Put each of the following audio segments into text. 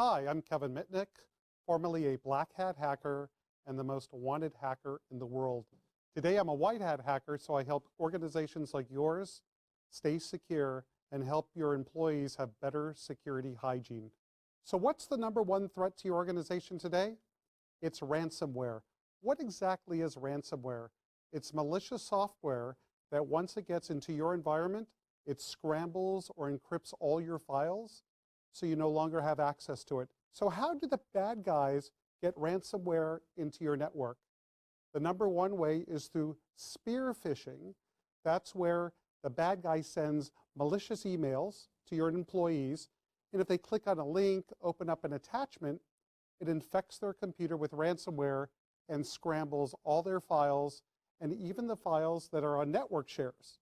Hi, I'm Kevin Mitnick, formerly a black hat hacker and the most wanted hacker in the world. Today I'm a white hat hacker, so I help organizations like yours stay secure and help your employees have better security hygiene. So what's the number one threat to your organization today? It's ransomware. What exactly is ransomware? It's malicious software that once it gets into your environment, it scrambles or encrypts all your files so you no longer have access to it. So how do the bad guys get ransomware into your network? The number one way is through spear phishing. That's where the bad guy sends malicious emails to your employees, and if they click on a link, open up an attachment, it infects their computer with ransomware and scrambles all their files and even the files that are on network shares.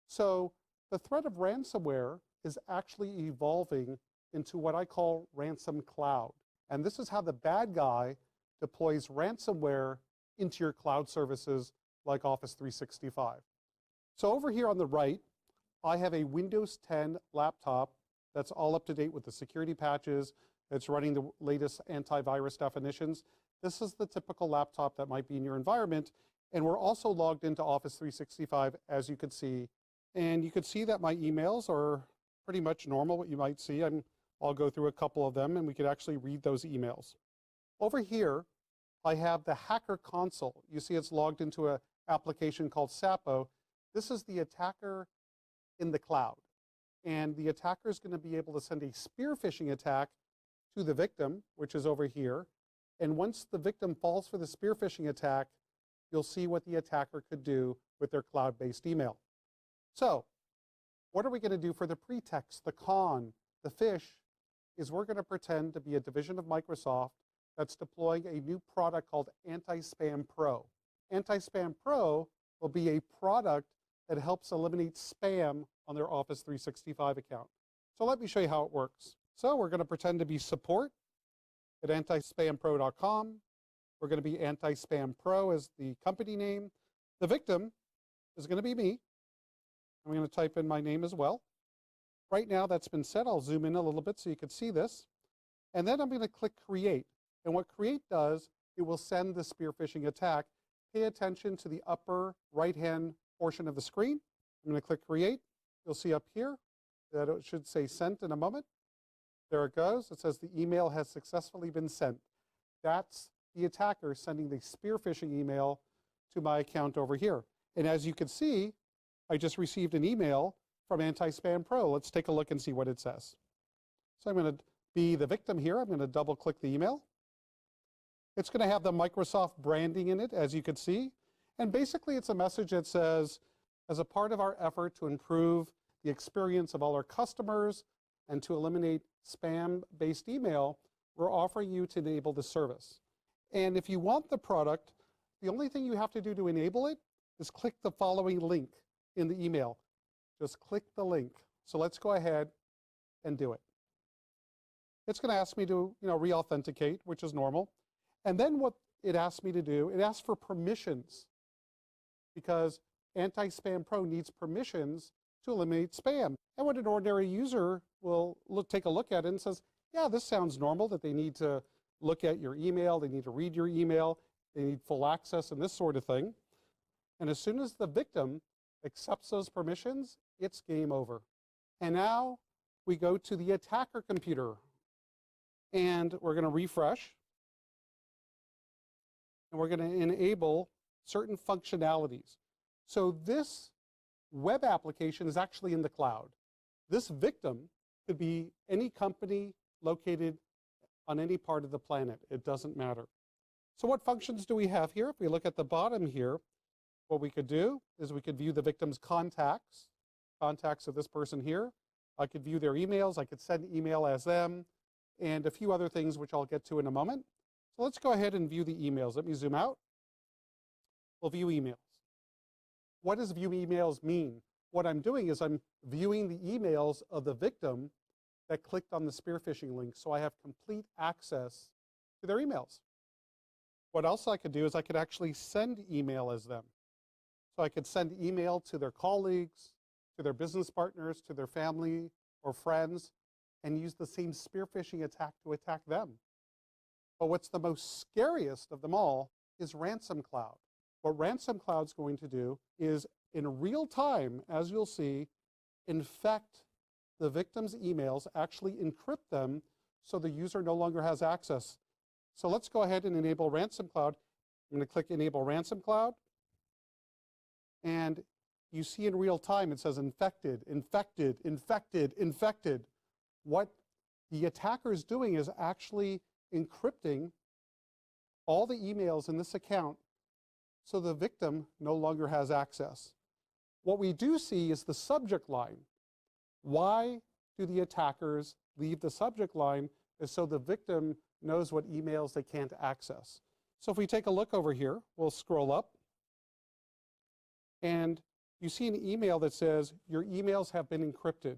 So the threat of ransomware is actually evolving into what I call ransom cloud. And this is how the bad guy deploys ransomware into your cloud services like Office 365. So over here on the right, I have a Windows 10 laptop that's all up to date with the security patches. It's running the latest antivirus definitions. This is the typical laptop that might be in your environment. And we're also logged into Office 365, as you can see. And you can see that my emails are pretty much normal, what you might see. I'll go through a couple of them and we could actually read those emails. Over here, I have the hacker console. You see it's logged into an application called Sapo. This is the attacker in the cloud. And the attacker is going to be able to send a spear phishing attack to the victim, which is over here. And once the victim falls for the spear phishing attack, you'll see what the attacker could do with their cloud-based email. So what are we going to do for the pretext, the con, the phish? Is we're going to pretend to be a division of Microsoft that's deploying a new product called Anti-Spam Pro. Anti-Spam Pro will be a product that helps eliminate spam on their Office 365 account. So let me show you how it works. So we're going to pretend to be support at antispampro.com. We're going to be Anti-Spam Pro as the company name. The victim is going to be me. I'm going to type in my name as well. Right now that's been set. I'll zoom in a little bit so you can see this. And then I'm going to click create. And what create does, it will send the spear phishing attack. Pay attention to the upper right-hand portion of the screen. I'm going to click create. You'll see up here that it should say sent in a moment. There it goes. It says the email has successfully been sent. That's the attacker sending the spear phishing email to my account over here. And as you can see, I just received an email from Anti-Spam Pro. Let's take a look and see what it says. So I'm going to be the victim here. I'm going to double click the email. It's going to have the Microsoft branding in it, as you can see. And basically it's a message that says, as a part of our effort to improve the experience of all our customers and to eliminate spam-based email, we're offering you to enable the service. And if you want the product, the only thing you have to do to enable it is click the following link in the email. Just click the link. So let's go ahead and do it. It's going to ask me to, re-authenticate, which is normal. And then what it asks me to do, it asks for permissions because Anti-Spam Pro needs permissions to eliminate spam. And what an ordinary user will take a look at it and says, yeah, this sounds normal that they need to look at your email, they need to read your email, they need full access and this sort of thing. And as soon as the victim accepts those permissions, it's game over. And now we go to the attacker computer and we're going to refresh and we're going to enable certain functionalities. So this web application is actually in the cloud. This victim could be any company located on any part of the planet. It doesn't matter. So what functions do we have here? If we look at the bottom here, what we could do is we could view the victim's contacts of this person here. I could view their emails. I could send email as them and a few other things which I'll get to in a moment. So let's go ahead and view the emails. Let me zoom out. We'll view emails. What does view emails mean? What I'm doing is I'm viewing the emails of the victim that clicked on the spear phishing link, so I have complete access to their emails. What else I could do is I could actually send email as them. So I could send email to their colleagues, to their business partners, to their family or friends, and use the same spear phishing attack to attack them. But what's the most scariest of them all is Ransom Cloud. What Ransom Cloud's going to do is, in real time, as you'll see, infect the victim's emails, actually encrypt them so the user no longer has access. So let's go ahead and enable Ransom Cloud. I'm going to click Enable Ransom Cloud. And you see in real time it says infected, infected, infected, infected. What the attacker is doing is actually encrypting all the emails in this account so the victim no longer has access. What we do see is the subject line. Why do the attackers leave the subject line? Is so the victim knows what emails they can't access. So if we take a look over here, we'll scroll up, and you see an email that says, your emails have been encrypted.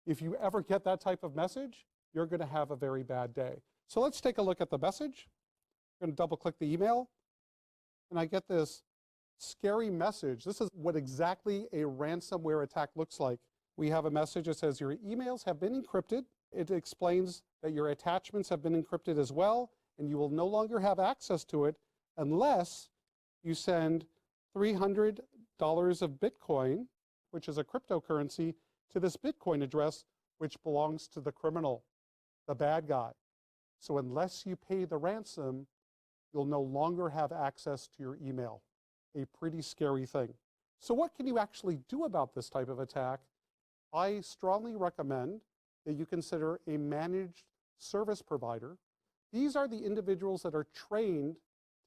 If you ever get that type of message, you're going to have a very bad day. So let's take a look at the message. I'm going to double click the email, and I get this scary message. This is what exactly a ransomware attack looks like. We have a message that says your emails have been encrypted. It explains that your attachments have been encrypted as well, and you will no longer have access to it unless you send $300 of Bitcoin, which is a cryptocurrency, to this Bitcoin address, which belongs to the criminal, the bad guy. So unless you pay the ransom, you'll no longer have access to your email. A pretty scary thing. So what can you actually do about this type of attack? I strongly recommend that you consider a managed service provider. These are the individuals that are trained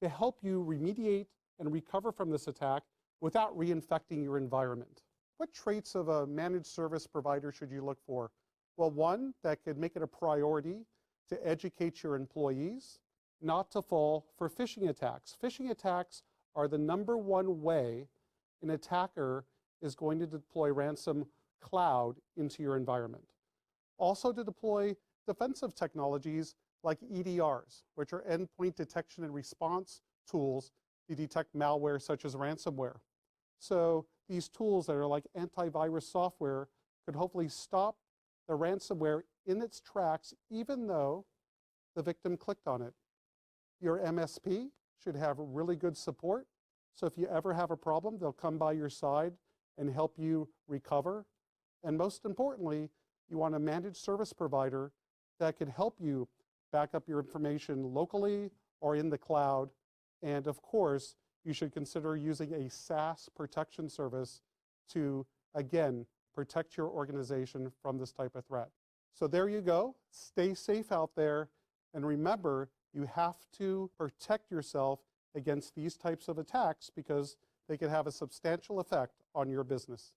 to help you remediate and recover from this attack without reinfecting your environment. What traits of a managed service provider should you look for? Well, one, that could make it a priority to educate your employees not to fall for phishing attacks. Phishing attacks are the #1 way an attacker is going to deploy ransom cloud into your environment. Also to deploy defensive technologies like EDRs, which are endpoint detection and response tools to detect malware such as ransomware. So these tools that are like antivirus software could hopefully stop the ransomware in its tracks even though the victim clicked on it. Your MSP should have really good support. So if you ever have a problem, they'll come by your side and help you recover. And most importantly, you want a managed service provider that could help you back up your information locally or in the cloud. And of course, you should consider using a SaaS protection service to, again, protect your organization from this type of threat. So there you go. Stay safe out there. And remember, you have to protect yourself against these types of attacks because they can have a substantial effect on your business.